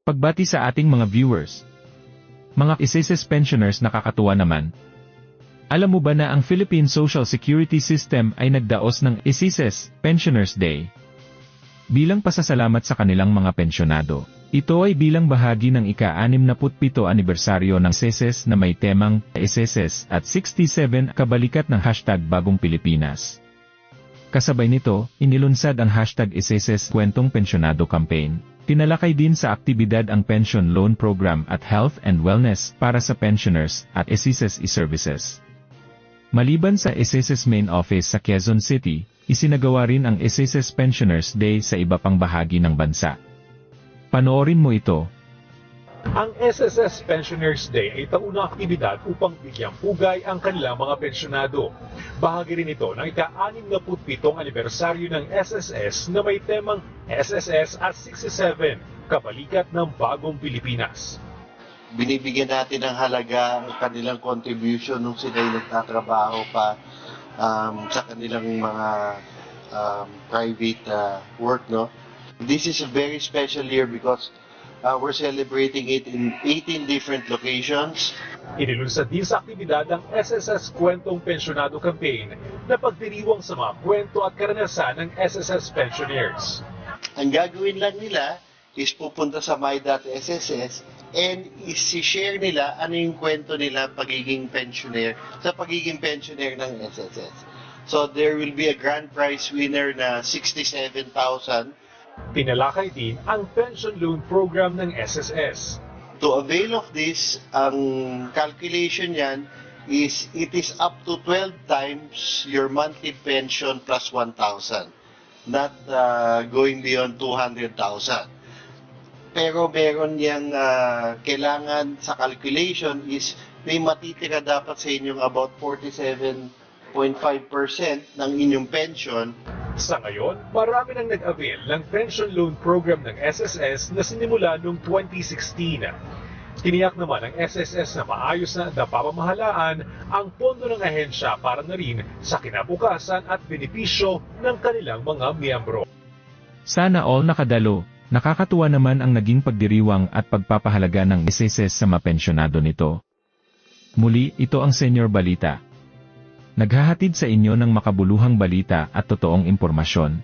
Pagbati sa ating mga viewers. Mga SSS pensioners, nakakatuwa naman. Alam mo ba na ang Philippine Social Security System ay nagdaos ng SSS Pensioners Day? Bilang pasasalamat sa kanilang mga pensyonado. Ito ay bilang bahagi ng ika-67 anibersaryo ng SSS na may temang SSS at 67 kabalikat ng hashtag Bagong Pilipinas. Kasabay nito, inilunsad ang hashtag SSS Kwentong Pensyonado Campaign. Tinalakay din sa aktibidad ang Pension Loan Program at Health and Wellness para sa pensioners at SSS e-services. Maliban sa SSS Main Office sa Quezon City, isinagawa rin ang SSS Pensioners Day sa iba pang bahagi ng bansa. Panoorin mo ito. Ang SSS Pensioners Day ay taunang aktibidad upang bigyang pugay ang kanilang mga pensyonado. Bahagi rin ito ng ika-67 anibersaryo ng SSS na may temang SSS at 67, kabalikat ng Bagong Pilipinas. Binibigyan natin ng halaga ang kanilang contribution nung sila'y nagtatrabaho pa sa kanilang mga private work, no? This is a very special year because we're celebrating it in 18 different locations. Inilunsad din sa aktibidad ang SSS Kwentong Pensyonado Campaign na pagdiriwang sa mga kwento at karanasan ng SSS pensioners. Ang gagawin lang nila is pupunta sa my.sss and isi-share nila ano yung kwento nila pagiging pensioner ng SSS. So there will be a grand prize winner na 67,000. Tinalakay din ang Pension Loan Program ng SSS. To avail of this, ang calculation yan is it is up to 12 times your monthly pension plus 1,000. Not going beyond 200,000. Pero meron yang kailangan sa calculation is may matitira dapat sa inyong about 47.5% ng inyong pension. Sa ngayon, marami nang nag-avail ng Pension Loan Program ng SSS na sinimula noong 2016. Tiniyak naman ng SSS na maayos na napapamahalaan ang pondo ng ahensya para na rin sa kinabukasan at benepisyo ng kanilang mga miyembro. Sana all nakadalo. Nakakatuwa naman ang naging pagdiriwang at pagpapahalaga ng SSS sa mga pensyonado nito. Muli, ito ang Senior Balita. Naghahatid sa inyo ng makabuluhang balita at totoong impormasyon.